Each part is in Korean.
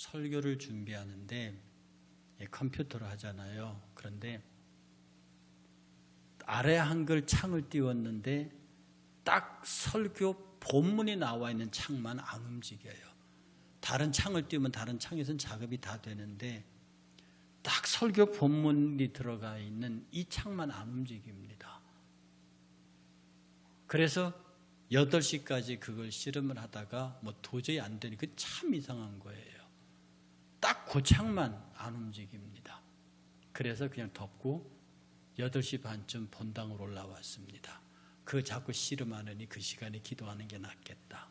설교를 준비하는데 컴퓨터로 하잖아요. 그런데 아래 한글 창을 띄웠는데 딱 설교 본문이 나와 있는 창만 안 움직여요. 다른 창을 띄우면 다른 창에서는 작업이 다 되는데 딱 설교 본문이 들어가 있는 이 창만 안 움직입니다. 그래서 8시까지 그걸 실험을 하다가 도저히 안 되니까 참 이상한 거예요. 딱 그 창만 안 움직입니다. 그래서 그냥 덮고 8시 반쯤 본당으로 올라왔습니다. 그거 자꾸 씨름하느니 그 시간에 기도하는 게 낫겠다.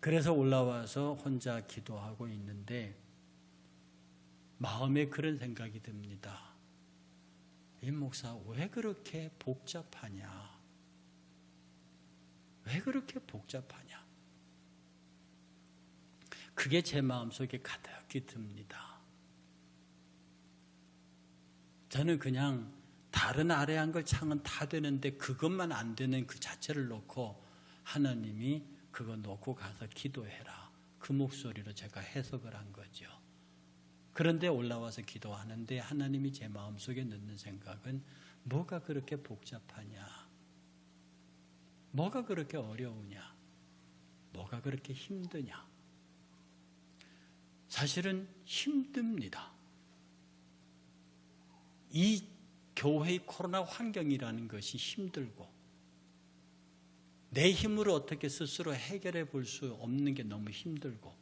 그래서 올라와서 혼자 기도하고 있는데 마음에 그런 생각이 듭니다. 임 목사 왜 그렇게 복잡하냐? 왜 그렇게 복잡하냐? 그게 제 마음속에 가득히 듭니다. 저는 그냥 다른 아래 한글 창은 다 되는데 그것만 안 되는 그 자체를 놓고 하나님이 그거 놓고 가서 기도해라. 그 목소리로 제가 해석을 한 거죠. 그런데 올라와서 기도하는데 하나님이 제 마음속에 넣는 생각은 뭐가 그렇게 복잡하냐? 뭐가 그렇게 어려우냐? 뭐가 그렇게 힘드냐? 사실은 힘듭니다. 이 교회의 코로나 환경이라는 것이 힘들고 내 힘으로 어떻게 스스로 해결해 볼 수 없는 게 너무 힘들고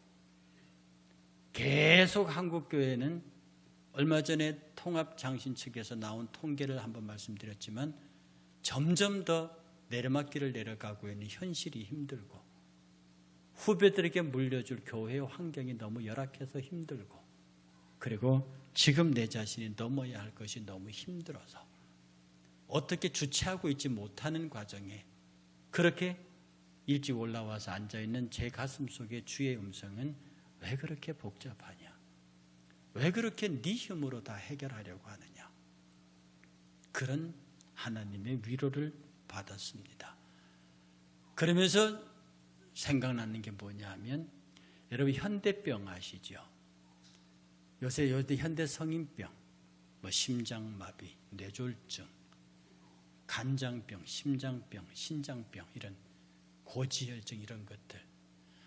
계속 한국교회는 얼마 전에 통합장신 측에서 나온 통계를 한번 말씀드렸지만 점점 더 내리막길을 내려가고 있는 현실이 힘들고 후배들에게 물려줄 교회의 환경이 너무 열악해서 힘들고 그리고 지금 내 자신이 넘어야 할 것이 너무 힘들어서 어떻게 주체하고 있지 못하는 과정에 그렇게 일찍 올라와서 앉아있는 제 가슴 속에 주의 음성은 왜 그렇게 복잡하냐? 왜 그렇게 네 힘으로 다 해결하려고 하느냐? 그런 하나님의 위로를 받았습니다. 그러면서 생각나는 게 뭐냐 하면 여러분 현대병 아시죠? 요새 현대 성인병, 심장마비, 뇌졸중, 간장병, 심장병, 신장병 이런 고지혈증 이런 것들.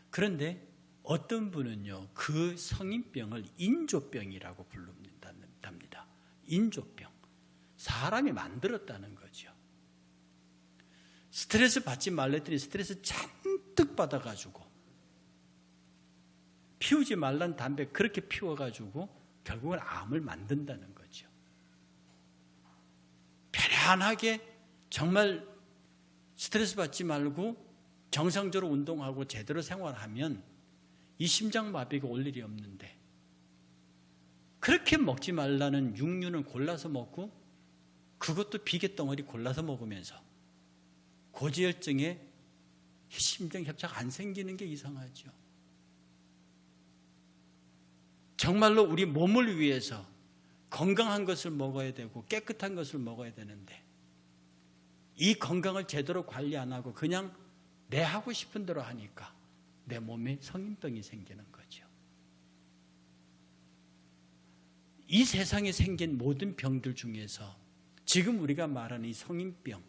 그런데 어떤 분은요 그 성인병을 인조병이라고 부릅니다. 인조병. 사람이 만들었다는 거죠. 스트레스 받지 말랬더니 스트레스 잔뜩 받아가지고 피우지 말란 담배 그렇게 피워가지고 결국은 암을 만든다는 거죠. 편안하게 정말 스트레스 받지 말고 정상적으로 운동하고 제대로 생활하면 이 심장마비가 올 일이 없는데 그렇게 먹지 말라는 육류는 골라서 먹고 그것도 비계덩어리 골라서 먹으면서 고지혈증에 심장협착 안 생기는 게 이상하죠. 정말로 우리 몸을 위해서 건강한 것을 먹어야 되고 깨끗한 것을 먹어야 되는데 이 건강을 제대로 관리 안 하고 그냥 내 하고 싶은 대로 하니까 내 몸에 성인병이 생기는 거죠. 이 세상에 생긴 모든 병들 중에서 지금 우리가 말하는 이 성인병,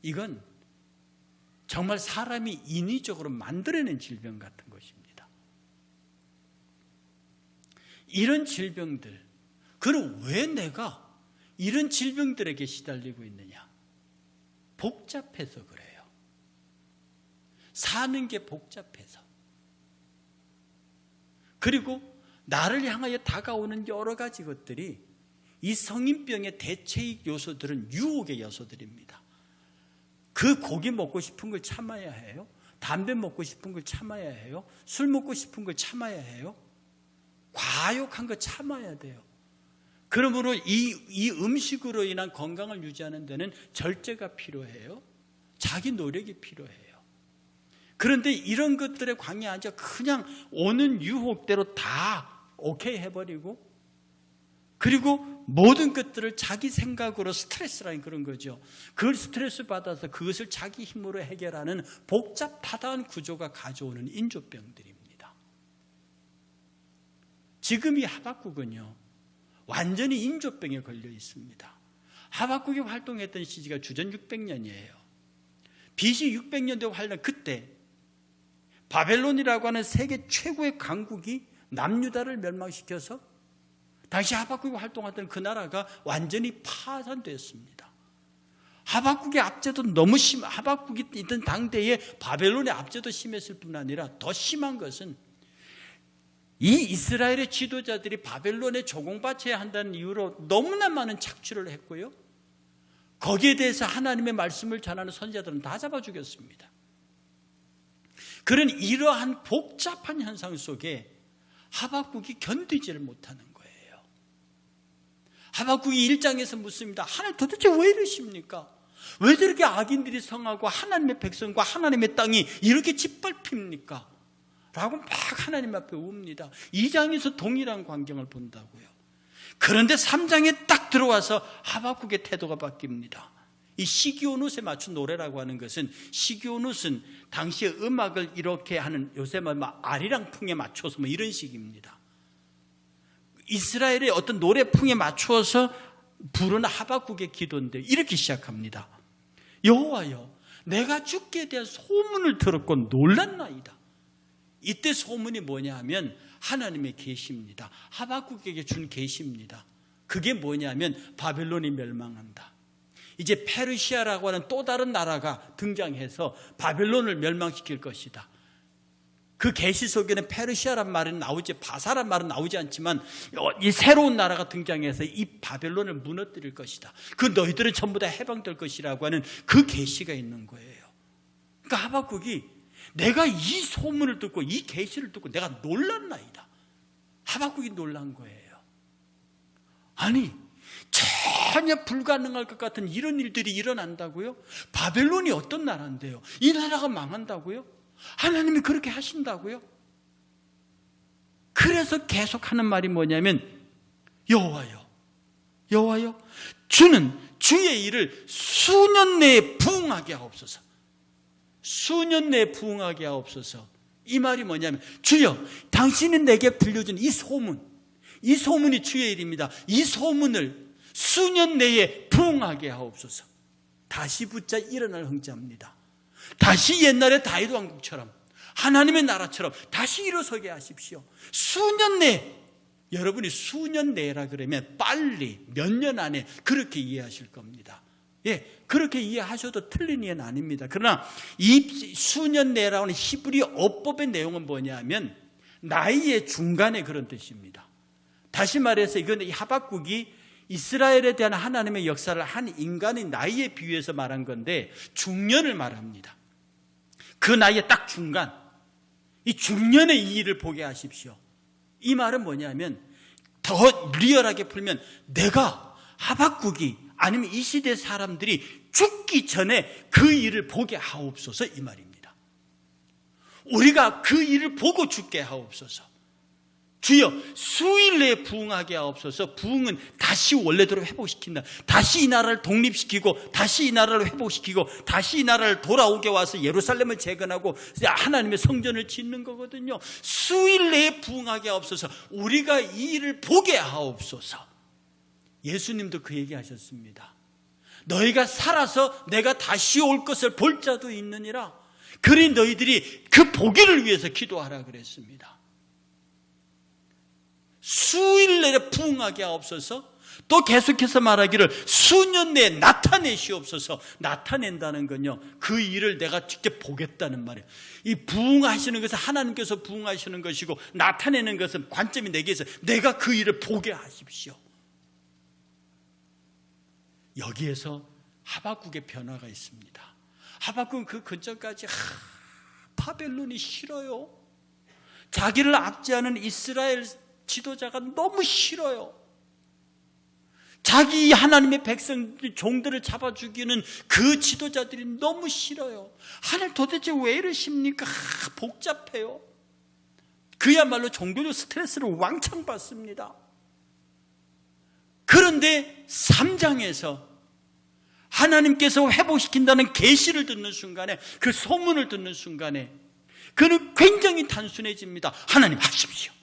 이건 정말 사람이 인위적으로 만들어낸 질병 같은 것입니다. 이런 질병들, 그럼 왜 내가 이런 질병들에게 시달리고 있느냐? 복잡해서 그래요. 사는 게 복잡해서. 그리고 나를 향하여 다가오는 여러 가지 것들이 이 성인병의 대체익 요소들은 유혹의 요소들입니다. 그 고기 먹고 싶은 걸 참아야 해요. 담배 먹고 싶은 걸 참아야 해요. 술 먹고 싶은 걸 참아야 해요. 과욕한 거 참아야 돼요. 그러므로 이 음식으로 인한 건강을 유지하는 데는 절제가 필요해요. 자기 노력이 필요해요. 그런데 이런 것들에 광에 앉아 그냥 오는 유혹대로 다 오케이 해버리고 그리고 모든 것들을 자기 생각으로 스트레스라는 그런 거죠. 그걸 스트레스 받아서 그것을 자기 힘으로 해결하는 복잡하다한 구조가 가져오는 인조병들입니다. 지금 이 하박국은요, 완전히 인조병에 걸려 있습니다. 하박국이 활동했던 시기가 주전 600년이에요. BC 600년대 활동, 그때 바벨론이라고 하는 세계 최고의 강국이 남유다를 멸망시켜서 당시 하박국이 활동했던 그 나라가 완전히 파산되었습니다. 하박국의 압제도 너무 하박국이 있던 당대에 바벨론의 압제도 심했을 뿐 아니라 더 심한 것은 이 이스라엘의 지도자들이 바벨론에 조공바쳐야 한다는 이유로 너무나 많은 착취를 했고요, 거기에 대해서 하나님의 말씀을 전하는 선지자들은 다 잡아 죽였습니다. 그런 이러한 복잡한 현상 속에 하박국이 견디지를 못하는 거예요. 하박국이 1장에서 묻습니다. 하나님 도대체 왜 이러십니까? 왜 저렇게 악인들이 성하고 하나님의 백성과 하나님의 땅이 이렇게 짓밟힙니까? 라고 막 하나님 앞에 웁니다. 2장에서 동일한 광경을 본다고요. 그런데 3장에 딱 들어와서 하박국의 태도가 바뀝니다. 이 시기오누스에 맞춘 노래라고 하는 것은, 시기오누스는 당시에 음악을 이렇게 하는, 요새 아리랑풍에 맞춰서 이런 식입니다. 이스라엘의 어떤 노래풍에 맞추어서 부르는 하박국의 기도인데 이렇게 시작합니다. 여호와여, 내가 주께 대한 소문을 들었고 놀랐나이다. 이때 소문이 뭐냐 하면 하나님의 계시입니다. 하박국에게 준 계시입니다. 그게 뭐냐면 바벨론이 멸망한다. 이제 페르시아라고 하는 또 다른 나라가 등장해서 바벨론을 멸망시킬 것이다. 그 계시 속에는 페르시아란 말은 나오지, 바사란 말은 나오지 않지만 이 새로운 나라가 등장해서 이 바벨론을 무너뜨릴 것이다. 그 너희들은 전부 다 해방될 것이라고 하는 그 계시가 있는 거예요. 그러니까 하박국이 내가 이 소문을 듣고 이 계시를 듣고 내가 놀랐나이다. 하박국이 놀란 거예요. 아니, 전혀 불가능할 것 같은 이런 일들이 일어난다고요? 바벨론이 어떤 나라인데요? 이 나라가 망한다고요? 하나님이 그렇게 하신다고요? 그래서 계속하는 말이 뭐냐면 여호와여, 여호와여, 주는 주의 일을 수년 내에 부응하게 하옵소서. 수년 내에 부응하게 하옵소서. 이 말이 뭐냐면 주여, 당신이 내게 들려준 이 소문, 이 소문이 주의 일입니다. 이 소문을 수년 내에 부응하게 하옵소서. 다시 붙자 일어날 흥자입니다. 다시 옛날의 다윗 왕국처럼 하나님의 나라처럼 다시 일어서게 하십시오. 수년 내에, 여러분이 수년 내라 그러면 빨리 몇 년 안에 그렇게 이해하실 겁니다. 예, 그렇게 이해하셔도 틀린 이해는 아닙니다. 그러나 이 수년 내라고 하는 히브리 어법의 내용은 뭐냐면 나이의 중간에 그런 뜻입니다. 다시 말해서 이건 이 하박국이 이스라엘에 대한 하나님의 역사를 한 인간의 나이에 비유해서 말한 건데 중년을 말합니다. 그 나이에 딱 중간, 이 중년의 이 일을 보게 하십시오. 이 말은 뭐냐면 더 리얼하게 풀면 내가 하박국이 아니면 이 시대 사람들이 죽기 전에 그 일을 보게 하옵소서, 이 말입니다. 우리가 그 일을 보고 죽게 하옵소서. 주여, 수일 내에 부응하게 하옵소서. 부응은 다시 원래대로 회복시킨다. 다시 이 나라를 독립시키고 다시 이 나라를 회복시키고 다시 이 나라를 돌아오게 와서 예루살렘을 재건하고 하나님의 성전을 짓는 거거든요. 수일 내에 부응하게 하옵소서. 우리가 이 일을 보게 하옵소서. 예수님도 그 얘기 하셨습니다. 너희가 살아서 내가 다시 올 것을 볼 자도 있느니라. 그리 너희들이 그 보기를 위해서 기도하라 그랬습니다. 수일 내에 부응하게 하옵소서. 또 계속해서 말하기를 수년 내에 나타내시옵소서. 나타낸다는 건요, 그 일을 내가 직접 보겠다는 말이에요. 이 부응하시는 것은 하나님께서 부응하시는 것이고 나타내는 것은 관점이 내게서 내가 그 일을 보게 하십시오. 여기에서 하박국의 변화가 있습니다. 하박국은 그 근처까지 바벨론이 싫어요. 자기를 압제하는 이스라엘 지도자가 너무 싫어요. 자기 하나님의 백성 종들을 잡아 죽이는 그 지도자들이 너무 싫어요. 하나님 도대체 왜 이러십니까? 복잡해요. 그야말로 종교적 스트레스를 왕창 받습니다. 그런데 3장에서 하나님께서 회복시킨다는 계시를 듣는 순간에, 그 소문을 듣는 순간에 그는 굉장히 단순해집니다. 하나님 하십시오.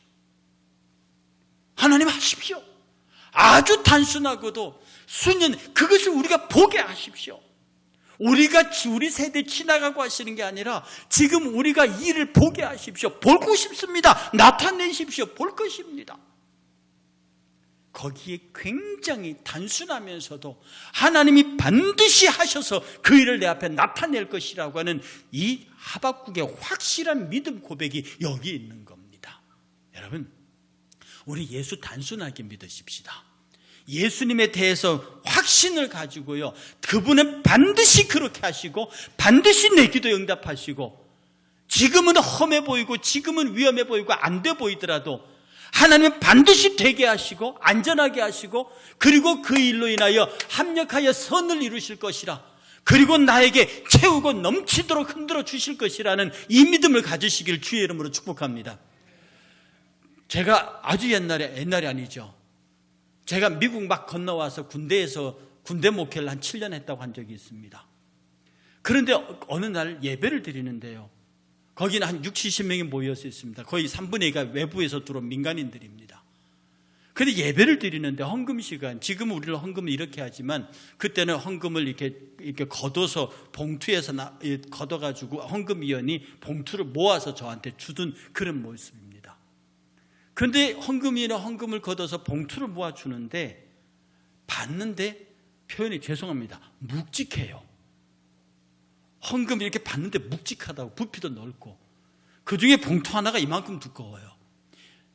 하나님 하십시오. 아주 단순하고도 수년, 그것을 우리가 보게 하십시오. 우리 세대 지나가고 하시는 게 아니라 지금 우리가 일을 보게 하십시오. 보고 싶습니다. 나타내십시오. 볼 것입니다. 거기에 굉장히 단순하면서도 하나님이 반드시 하셔서 그 일을 내 앞에 나타낼 것이라고 하는 이 하박국의 확실한 믿음 고백이 여기 있는 겁니다. 여러분, 우리 예수 단순하게 믿으십시다. 예수님에 대해서 확신을 가지고요, 그분은 반드시 그렇게 하시고 반드시 내 기도에 응답하시고, 지금은 험해 보이고 지금은 위험해 보이고 안 돼 보이더라도 하나님은 반드시 되게 하시고 안전하게 하시고, 그리고 그 일로 인하여 합력하여 선을 이루실 것이라, 그리고 나에게 채우고 넘치도록 흔들어 주실 것이라는 이 믿음을 가지시길 주의 이름으로 축복합니다. 제가 아주 옛날이 아니죠. 제가 미국 막 건너와서 군대 목회를 한 7년 했다고 한 적이 있습니다. 그런데 어느 날 예배를 드리는데요, 거기는 한 60, 70명이 모여서 있습니다. 거의 3분의 2가 외부에서 들어온 민간인들입니다. 그런데 예배를 드리는데 헌금 시간, 지금 우리는 헌금을 이렇게 하지만 그때는 헌금을 이렇게 걷어서 봉투에서 걷어가지고 헌금위원이 봉투를 모아서 저한테 주던 그런 모습입니다. 그런데 헌금위원은 헌금을 걷어서 봉투를 모아주는데, 받는데 표현이 죄송합니다, 묵직해요. 헌금 이렇게 받는데 묵직하다고, 부피도 넓고, 그 중에 봉투 하나가 이만큼 두꺼워요.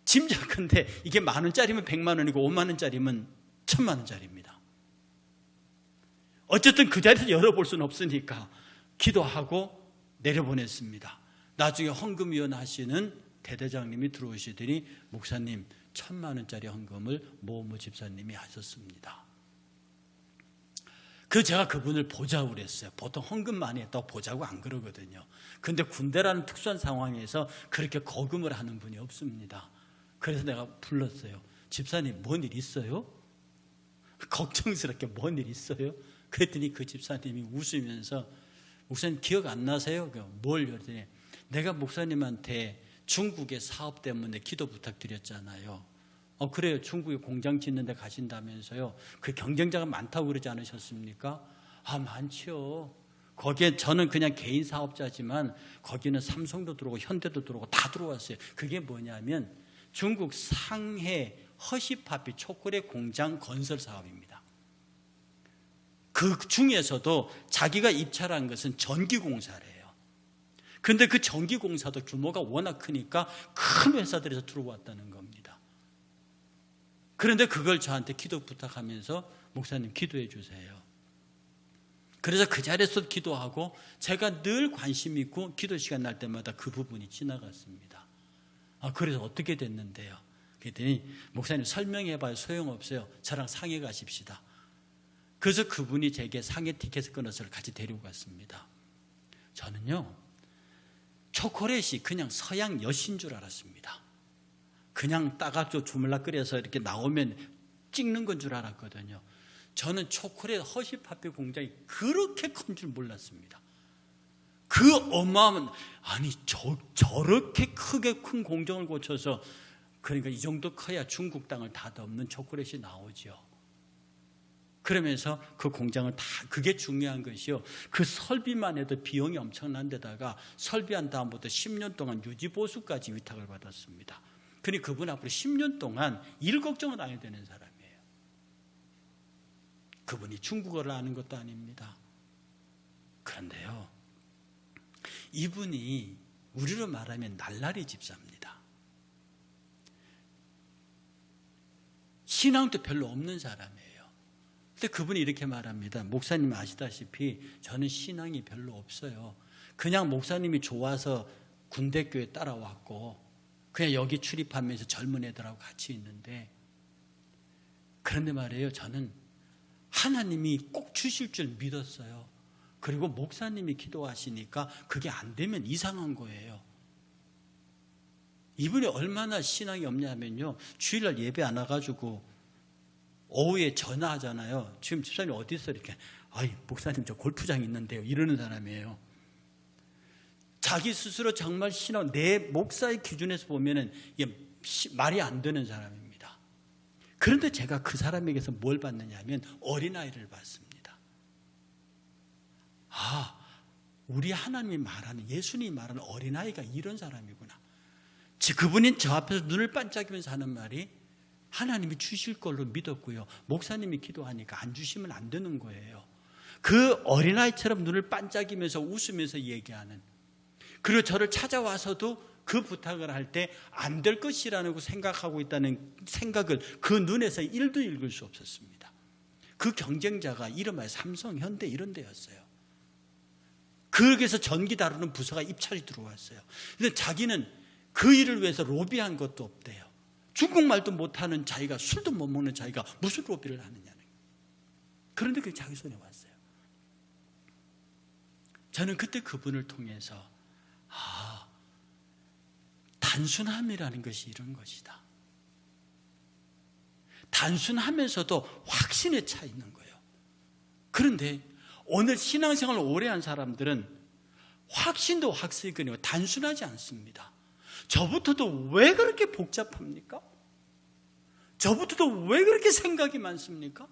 짐작컨대 이게 10,000원짜리면 100만 원이고 5만 원짜리면 1,000만 원짜리입니다. 어쨌든 그 자리에서 열어볼 수는 없으니까 기도하고 내려보냈습니다. 나중에 헌금위원 하시는 대대장님이 들어오시더니, 목사님 1,000만 원짜리 헌금을 모모 집사님이 하셨습니다. 제가 그분을 보자고 그랬어요. 보통 헌금 많이 했다고 보자고 안 그러거든요. 그런데 군대라는 특수한 상황에서 그렇게 거금을 하는 분이 없습니다. 그래서 내가 불렀어요. 집사님, 뭔 일 있어요? 걱정스럽게 뭔 일 있어요? 그랬더니 그 집사님이 웃으면서, 목사님 기억 안 나세요? 뭘? 그랬더니 내가 목사님한테 중국의 사업 때문에 기도 부탁드렸잖아요. 그래요. 중국에 공장 짓는 데 가신다면서요. 그 경쟁자가 많다고 그러지 않으셨습니까? 많죠. 거기에 저는 그냥 개인 사업자지만 거기는 삼성도 들어오고 현대도 들어오고 다 들어왔어요. 그게 뭐냐면 중국 상해 허시파피 초콜릿 공장 건설 사업입니다. 그 중에서도 자기가 입찰한 것은 전기공사래요. 그런데 그 전기공사도 규모가 워낙 크니까 큰 회사들에서 들어왔다는 겁니다. 그런데 그걸 저한테 기도 부탁하면서, 목사님 기도해 주세요. 그래서 그 자리에서 기도하고, 제가 늘 관심 있고 기도 시간 날 때마다 그 부분이 지나갔습니다. 그래서 어떻게 됐는데요? 그랬더니 목사님 설명해봐야 소용없어요. 저랑 상해 가십시다. 그래서 그분이 제게 상해 티켓을 끊어서 같이 데리고 갔습니다. 저는요, 초콜릿이 그냥 서양 엿인 줄 알았습니다. 그냥 따가지고 주물락 끓여서 이렇게 나오면 찍는 건 줄 알았거든요. 저는 초콜릿 허시파피 공장이 그렇게 큰 줄 몰랐습니다. 그 어마어마한, 저렇게 크게 큰 공장을 고쳐서, 그러니까 이 정도 커야 중국 땅을 다 덮는 초콜릿이 나오죠. 그러면서 그 공장을 다, 그게 중요한 것이요, 그 설비만 해도 비용이 엄청난 데다가 설비한 다음부터 10년 동안 유지보수까지 위탁을 받았습니다. 그러니 그분 앞으로 10년 동안 일 걱정을 안 해야 되는 사람이에요. 그분이 중국어를 아는 것도 아닙니다. 그런데요, 이분이 우리로 말하면 날라리 집사입니다. 신앙도 별로 없는 사람이에요. 근데 그분이 이렇게 말합니다. 목사님 아시다시피 저는 신앙이 별로 없어요. 그냥 목사님이 좋아서 군대교회 따라왔고 그냥 여기 출입하면서 젊은 애들하고 같이 있는데, 그런데 말이에요, 저는 하나님이 꼭 주실 줄 믿었어요. 그리고 목사님이 기도하시니까 그게 안 되면 이상한 거예요. 이분이 얼마나 신앙이 없냐면요, 주일날 예배 안 와가지고 오후에 전화하잖아요. 지금 집사님 어디 있어? 이렇게, 목사님 저 골프장 있는데요, 이러는 사람이에요. 자기 스스로 정말 신앙, 내 목사의 기준에서 보면은 이게 말이 안 되는 사람입니다. 그런데 제가 그 사람에게서 뭘 받느냐 하면 어린아이를 받습니다. 아, 우리 하나님이 말하는, 예수님이 말하는 어린아이가 이런 사람이구나. 그분이 저 앞에서 눈을 반짝이면서 하는 말이 하나님이 주실 걸로 믿었고요, 목사님이 기도하니까 안 주시면 안 되는 거예요. 그 어린아이처럼 눈을 반짝이면서 웃으면서 얘기하는, 그리고 저를 찾아와서도 그 부탁을 할 때 안 될 것이라고 생각하고 있다는 생각을 그 눈에서 1도 읽을 수 없었습니다. 그 경쟁자가 이름하여 삼성, 현대 이런 데였어요. 거기에서 전기 다루는 부서가 입찰이 들어왔어요. 근데 자기는 그 일을 위해서 로비한 것도 없대요. 중국말도 못하는 자기가, 술도 못 먹는 자기가 무슨 로비를 하느냐는. 그런데 그게 자기 손에 왔어요. 저는 그때 그분을 통해서 단순함이라는 것이 이런 것이다. 단순하면서도 확신에 차 있는 거예요. 그런데 오늘 신앙생활을 오래 한 사람들은 확신도 확신이거든요. 단순하지 않습니다. 저부터도 왜 그렇게 복잡합니까? 저부터도 왜 그렇게 생각이 많습니까?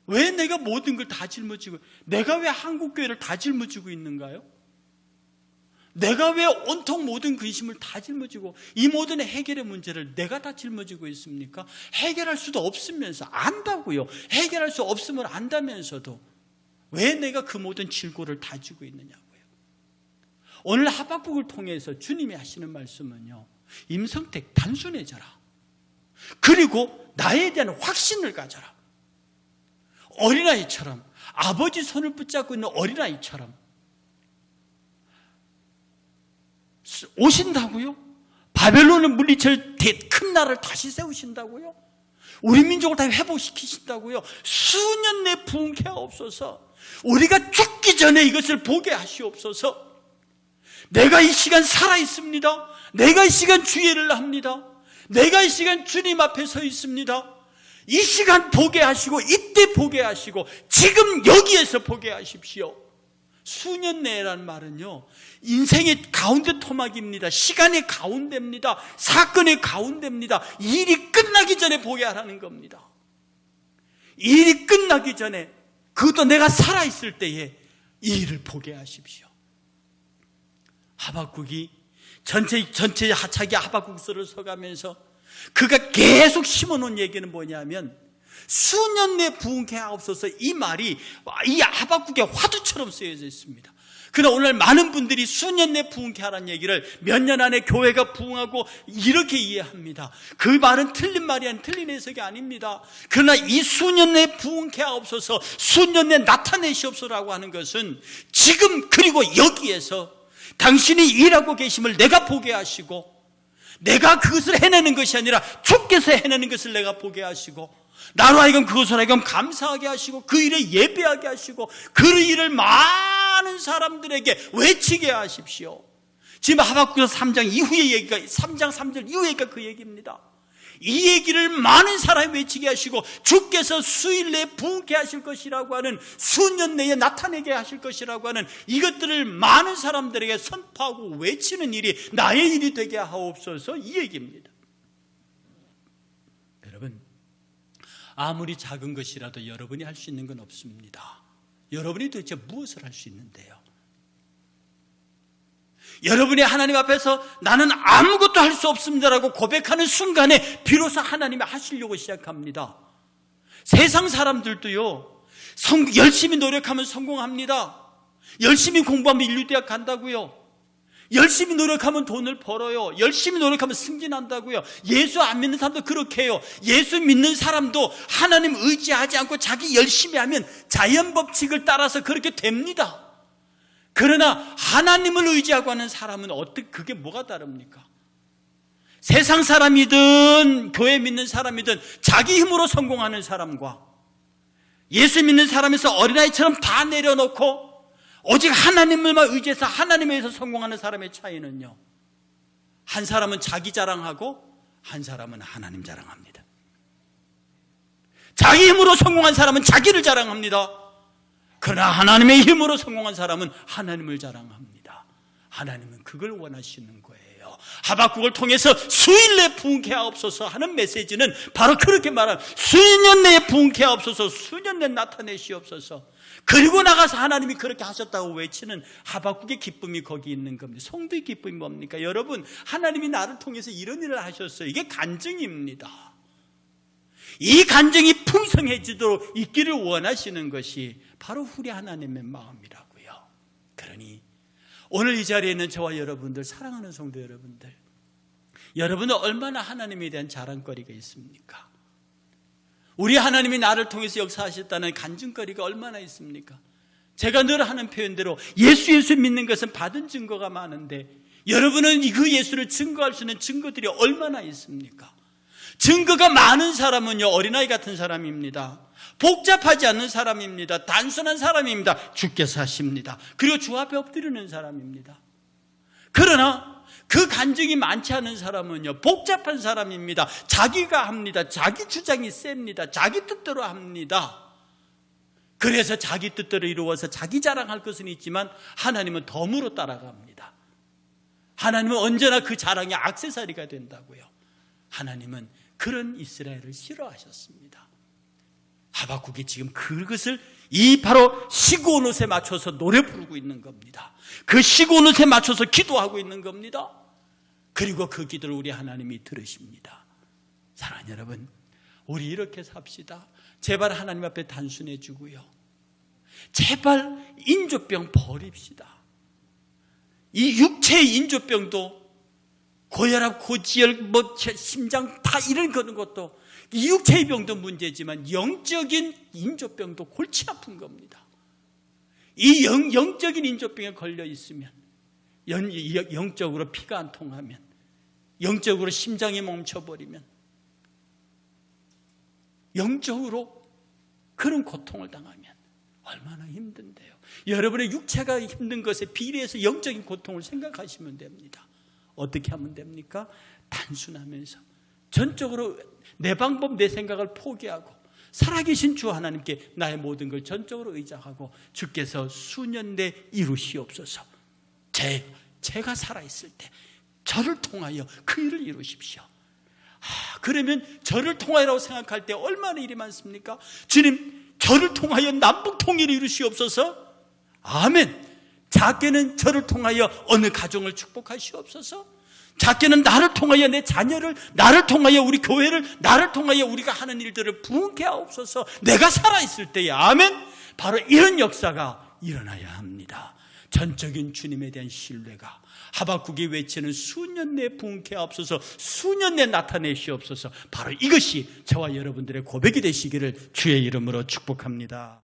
왜 내가 모든 걸 다 짊어지고, 내가 왜 한국교회를 다 짊어지고 있는가요? 내가 왜 온통 모든 근심을 다 짊어지고 이 모든 해결의 문제를 내가 다 짊어지고 있습니까? 해결할 수도 없으면서, 안다고요. 해결할 수 없음을 안다면서도 왜 내가 그 모든 질고를 다 지고 있느냐고요. 오늘 하박국을 통해서 주님이 하시는 말씀은요, 임성택 단순해져라. 그리고 나에 대한 확신을 가져라. 어린아이처럼, 아버지 손을 붙잡고 있는 어린아이처럼 오신다고요? 바벨론을 물리칠 큰 나라를 다시 세우신다고요? 우리 민족을 다 회복시키신다고요? 수년 내 부흥케 하옵소서. 우리가 죽기 전에 이것을 보게 하시옵소서. 내가 이 시간 살아있습니다. 내가 이 시간 주의를 합니다. 내가 이 시간 주님 앞에 서 있습니다. 이 시간 보게 하시고, 이때 보게 하시고, 지금 여기에서 보게 하십시오. 수년 내라는 말은요, 인생의 가운데 토막입니다. 시간의 가운데입니다. 사건의 가운데입니다. 일이 끝나기 전에 보게 하라는 겁니다. 일이 끝나기 전에, 그것도 내가 살아있을 때에 이 일을 보게 하십시오. 하박국이 전체 자기 하박국서를 써가면서 그가 계속 심어놓은 얘기는 뭐냐면, 수년 내 부흥케 하옵소서, 이 말이 이 하박국의 화두처럼 쓰여져 있습니다. 그러나 오늘 많은 분들이 수년 내 부흥케 하라는 얘기를 몇 년 안에 교회가 부흥하고 이렇게 이해합니다. 그 말은 틀린 말이 아닌, 틀린 해석이 아닙니다. 그러나 이 수년 내 부흥케 하옵소서, 수년 내 나타내시옵소서라고 하는 것은 지금 그리고 여기에서 당신이 일하고 계심을 내가 보게 하시고, 내가 그것을 해내는 것이 아니라 주께서 해내는 것을 내가 보게 하시고, 나로 하여금 그것을 하여금 감사하게 하시고, 그 일에 예배하게 하시고, 그 일을 많은 사람들에게 외치게 하십시오. 지금 하박국서 3장 이후의 얘기가, 3장 3절 이후의 얘기가 그 얘기입니다. 이 얘기를 많은 사람이 외치게 하시고, 주께서 수일 내에 부흥케 하실 것이라고 하는, 수년 내에 나타내게 하실 것이라고 하는 이것들을 많은 사람들에게 선포하고 외치는 일이 나의 일이 되게 하옵소서, 이 얘기입니다. 여러분, 아무리 작은 것이라도 여러분이 할 수 있는 건 없습니다. 여러분이 도대체 무엇을 할 수 있는데요? 여러분이 하나님 앞에서 나는 아무것도 할 수 없습니다라고 고백하는 순간에 비로소 하나님이 하시려고 시작합니다. 세상 사람들도요, 열심히 노력하면 성공합니다. 열심히 공부하면 인류대학 간다고요. 열심히 노력하면 돈을 벌어요. 열심히 노력하면 승진한다고요. 예수 안 믿는 사람도 그렇게 해요. 예수 믿는 사람도 하나님 의지하지 않고 자기 열심히 하면 자연 법칙을 따라서 그렇게 됩니다. 그러나 하나님을 의지하고 하는 사람은 어떻게, 그게 뭐가 다릅니까? 세상 사람이든 교회 믿는 사람이든 자기 힘으로 성공하는 사람과 예수 믿는 사람에서 어린아이처럼 다 내려놓고 오직 하나님을만 의지해서 하나님에 의해서 성공하는 사람의 차이는요, 한 사람은 자기 자랑하고 한 사람은 하나님 자랑합니다. 자기 힘으로 성공한 사람은 자기를 자랑합니다. 그러나 하나님의 힘으로 성공한 사람은 하나님을 자랑합니다. 하나님은 그걸 원하시는 거예요. 하박국을 통해서 수일 내에 부흥케 하옵소서 하는 메시지는 바로 그렇게 말하는, 수년 내에 부흥케 하옵소서, 수년 내에 나타내시옵소서. 그리고 나가서 하나님이 그렇게 하셨다고 외치는 하박국의 기쁨이 거기 있는 겁니다. 성도의 기쁨이 뭡니까? 여러분, 하나님이 나를 통해서 이런 일을 하셨어요. 이게 간증입니다. 이 간증이 풍성해지도록 있기를 원하시는 것이 바로 우리 하나님의 마음이라고요. 그러니 오늘 이 자리에 있는 저와 여러분들, 사랑하는 성도 여러분들, 여러분은 얼마나 하나님에 대한 자랑거리가 있습니까? 우리 하나님이 나를 통해서 역사하셨다는 간증거리가 얼마나 있습니까? 제가 늘 하는 표현대로 예수 믿는 것은 받은 증거가 많은데, 여러분은 그 예수를 증거할 수 있는 증거들이 얼마나 있습니까? 증거가 많은 사람은요, 어린아이 같은 사람입니다. 복잡하지 않는 사람입니다. 단순한 사람입니다. 주께서 하십니다. 그리고 주 앞에 엎드리는 사람입니다. 그러나 그 간증이 많지 않은 사람은요, 복잡한 사람입니다. 자기가 합니다. 자기 주장이 셉니다. 자기 뜻대로 합니다. 그래서 자기 뜻대로 이루어서 자기 자랑할 것은 있지만 하나님은 덤으로 따라갑니다. 하나님은 언제나 그 자랑이 액세서리가 된다고요. 하나님은 그런 이스라엘을 싫어하셨습니다. 하박국이 지금 그것을 이 바로 시고온 옷에 맞춰서 노래 부르고 있는 겁니다. 그 시고온 옷에 맞춰서 기도하고 있는 겁니다. 그리고 그 기도를 우리 하나님이 들으십니다. 사랑하는 여러분, 우리 이렇게 삽시다. 제발 하나님 앞에 단순해지고요, 제발 인조병 버립시다. 이 육체의 인조병도 고혈압, 고지혈, 심장 다 이런 거는 것도, 이 육체의 병도 문제지만 영적인 인조병도 골치 아픈 겁니다. 이 영적인 인조병에 걸려 있으면, 영적으로 피가 안 통하면, 영적으로 심장이 멈춰버리면, 영적으로 그런 고통을 당하면 얼마나 힘든데요. 여러분의 육체가 힘든 것에 비례해서 영적인 고통을 생각하시면 됩니다. 어떻게 하면 됩니까? 단순하면서 전적으로 내 방법, 내 생각을 포기하고 살아계신 주 하나님께 나의 모든 걸 전적으로 의지하고, 주께서 수년 내 이루시옵소서. 제가 살아있을 때 저를 통하여 그 일을 이루십시오. 그러면 저를 통하여라고 생각할 때 얼마나 일이 많습니까? 주님, 저를 통하여 남북 통일을 이루시옵소서. 아멘. 작게는 저를 통하여 어느 가정을 축복하시옵소서. 작게는 나를 통하여 내 자녀를, 나를 통하여 우리 교회를, 나를 통하여 우리가 하는 일들을 부흥케 하옵소서. 내가 살아있을 때에, 아멘. 바로 이런 역사가 일어나야 합니다. 전적인 주님에 대한 신뢰가, 하박국이 외치는 수년 내에 부흥케 하옵소서, 수년 내에 나타내시옵소서, 바로 이것이 저와 여러분들의 고백이 되시기를 주의 이름으로 축복합니다.